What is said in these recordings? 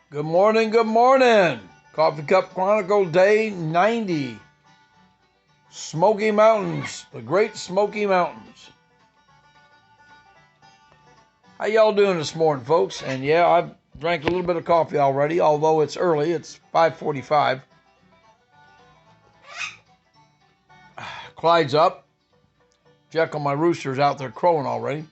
Good morning, good morning. Coffee Cup Chronicle Day 90. Smoky Mountains, the Great Smoky Mountains. How y'all doing this morning, folks? And yeah, I've drank a little bit of coffee already, although it's early. It's 5:45. Clyde's up. Jekyll, my rooster's out there crowing already.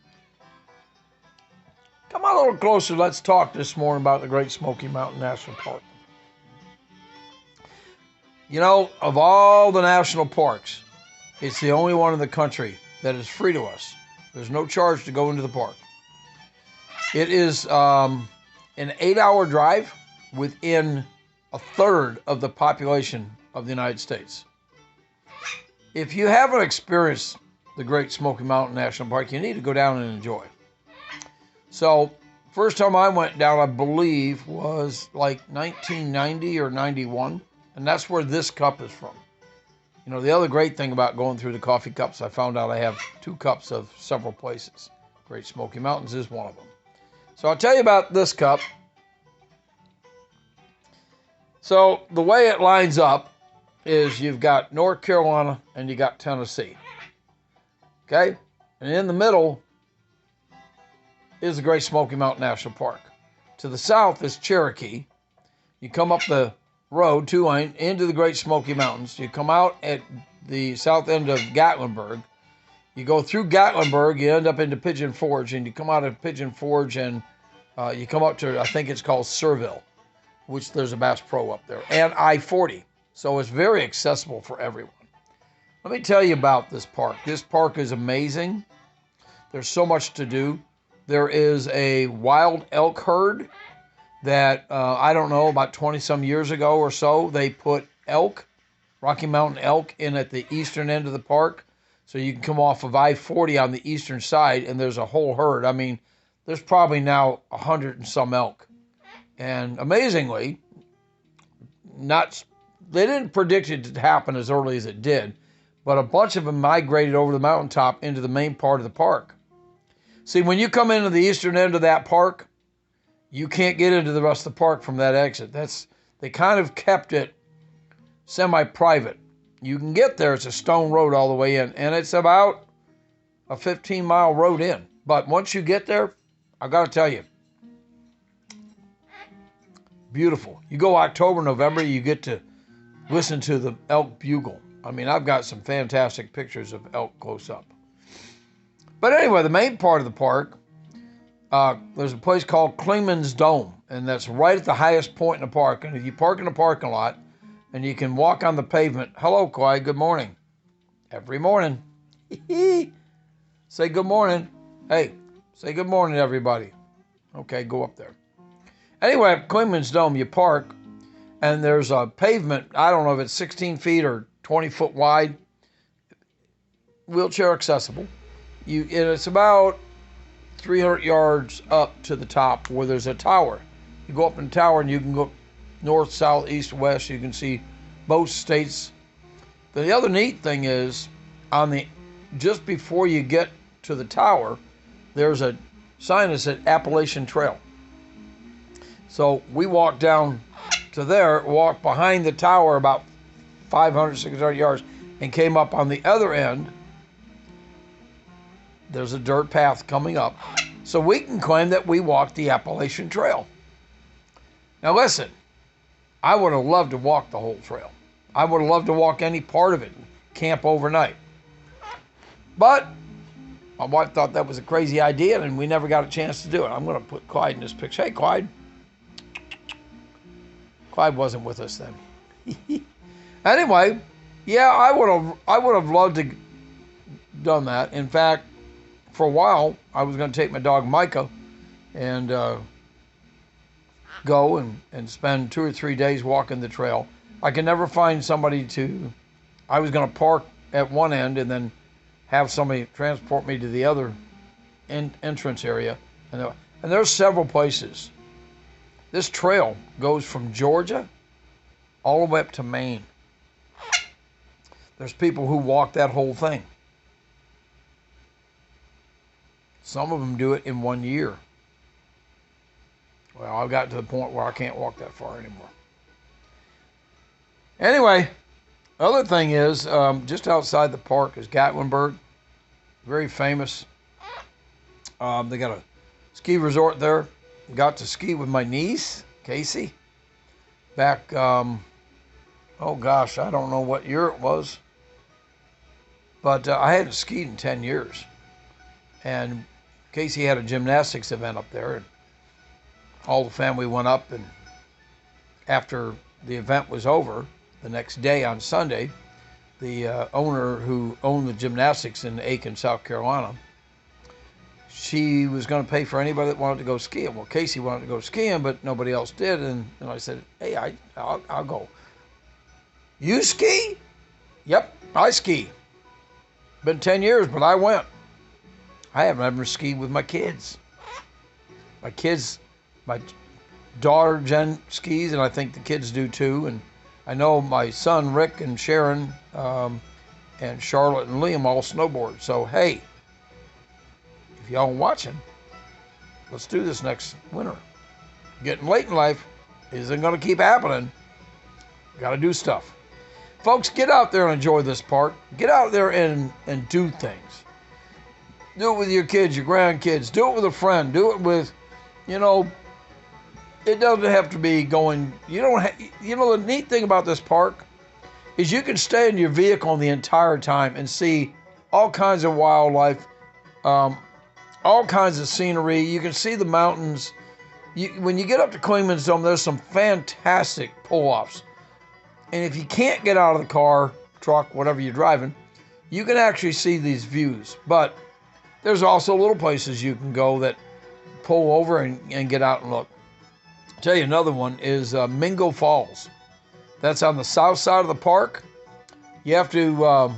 Come on a little closer. Let's talk this morning about the Great Smoky Mountain National Park. You know, of all the national parks, it's the only one in the country that is free to us. There's no charge to go into the park. It is an 8-hour drive within a third of the population of the United States. If you haven't experienced the Great Smoky Mountain National Park, you need to go down and enjoy. So, first time I went down, I believe, was like 1990 or 91. And that's where this cup is from. You know, the other great thing about going through the coffee cups, I found out I have 2 cups of several places. Great Smoky Mountains is one of them. So I'll tell you about this cup. So the way it lines up is you've got North Carolina and you got Tennessee. Okay? And in the middle is the Great Smoky Mountain National Park. To the south is Cherokee. You come up the road, 2-lane, into the Great Smoky Mountains. You come out at the south end of Gatlinburg. You go through Gatlinburg, you end up into Pigeon Forge, and you come out of Pigeon Forge and you come up to, I think it's called Serville, which there's a Bass Pro up there, and I-40. So it's very accessible for everyone. Let me tell you about this park. This park is amazing. There's so much to do. There is a wild elk herd that, I don't know, about 20-some years ago or so, they put elk, Rocky Mountain elk, in at the eastern end of the park. So you can come off of I-40 on the eastern side, and there's a whole herd. I mean, there's probably now 100 and some elk. And amazingly, they didn't predict it to happen as early as it did, but a bunch of them migrated over the mountaintop into the main part of the park. See, when you come into the eastern end of that park, you can't get into the rest of the park from that exit. They kind of kept it semi-private. You can get there. It's a stone road all the way in, and it's about a 15-mile road in. But once you get there, I've got to tell you, beautiful. You go October, November, you get to listen to the elk bugle. I mean, I've got some fantastic pictures of elk close up. But anyway, the main part of the park, there's a place called Clayman's Dome, and that's right at the highest point in the park. And if you park in the parking lot and you can walk on the pavement, hello, Clyde, good morning. Every morning. Say good morning. Hey, say good morning, everybody. Okay, go up there. Anyway, at Clayman's Dome, you park, and there's a pavement, I don't know if it's 16 feet or 20 foot wide, wheelchair accessible. And it's about 300 yards up to the top where there's a tower. You go up in the tower and you can go north, south, east, west. You can see both states. The other neat thing is, just before you get to the tower, there's a sign that said Appalachian Trail. So we walked down to there, walked behind the tower about 500, 600 yards, and came up on the other end. There's a dirt path coming up. So we can claim that we walked the Appalachian Trail. Now listen, I would have loved to walk the whole trail. I would have loved to walk any part of it, camp overnight. But my wife thought that was a crazy idea, and we never got a chance to do it. I'm going to put Clyde in this picture. Hey, Clyde. Clyde wasn't with us then. Anyway, yeah, I would have loved to done that. In fact, for a while, I was going to take my dog Micah and go and spend 2 or 3 days walking the trail. I could never find somebody I was going to park at one end and then have somebody transport me to the other entrance area. And there's several places. This trail goes from Georgia all the way up to Maine. There's people who walk that whole thing. Some of them do it in 1 year. Well, I've gotten to the point where I can't walk that far anymore. Anyway, other thing is, just outside the park is Gatlinburg, very famous. They got a ski resort there. Got to ski with my niece, Casey, back, oh gosh, I don't know what year it was. But I hadn't skied in 10 years. And Casey had a gymnastics event up there, and all the family went up, and after the event was over, the next day on Sunday, the owner who owned the gymnastics in Aiken, South Carolina, she was going to pay for anybody that wanted to go skiing. Well, Casey wanted to go skiing, but nobody else did, and I said, hey, I'll go. You ski? Yep, I ski. Been 10 years, but I went. I haven't ever skied with my kids. My daughter Jen skis, and I think the kids do too. And I know my son Rick and Sharon and Charlotte and Liam all snowboard. So hey, if y'all watching, let's do this next winter. Getting late in life isn't going to keep happening. Got to do stuff. Folks, get out there and enjoy this park. Get out there and do things. Do it with your kids, your grandkids. Do it with a friend. Do it with, it doesn't have to be going, the neat thing about this park is you can stay in your vehicle the entire time and see all kinds of wildlife, all kinds of scenery. You can see the mountains. When you get up to Clayman's Dome, there's some fantastic pull-offs. And if you can't get out of the car, truck, whatever you're driving, you can actually see these views. But there's also little places you can go that pull over and get out and look. I'll tell you another one is Mingo Falls. That's on the south side of the park. You have to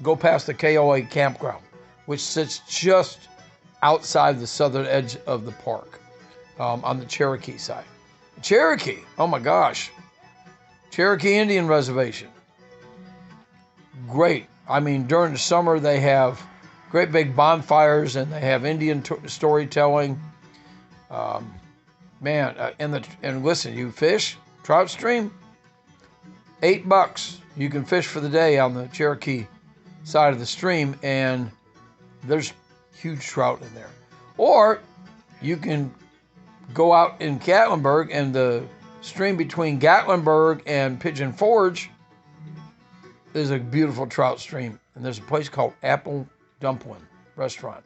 go past the KOA campground, which sits just outside the southern edge of the park on the Cherokee side. Cherokee, oh my gosh. Cherokee Indian Reservation. Great. I mean, during the summer, they have great big bonfires and they have Indian storytelling. And listen, you fish, trout stream, $8. You can fish for the day on the Cherokee side of the stream, and there's huge trout in there. Or you can go out in Gatlinburg, and the stream between Gatlinburg and Pigeon Forge is a beautiful trout stream. And there's a place called Apple Dumpling Restaurant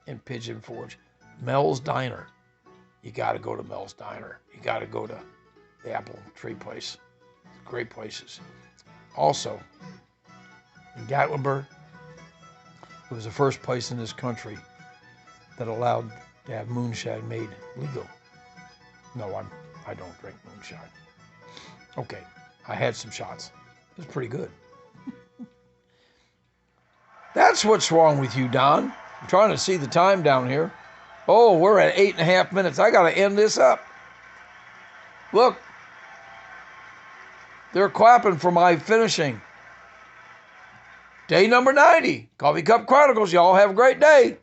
in Pigeon Forge. Mel's Diner. You got to go to Mel's Diner. You got to go to the Apple Tree Place. Great places. Also, in Gatlinburg, it was the first place in this country that allowed to have moonshine made legal. No, I don't drink moonshine. Okay, I had some shots. It was pretty good. That's what's wrong with you, Don. I'm trying to see the time down here. Oh, we're at 8.5 minutes. I got to end this up. Look, they're clapping for my finishing. Day number 90, Coffee Cup Chronicles. Y'all have a great day.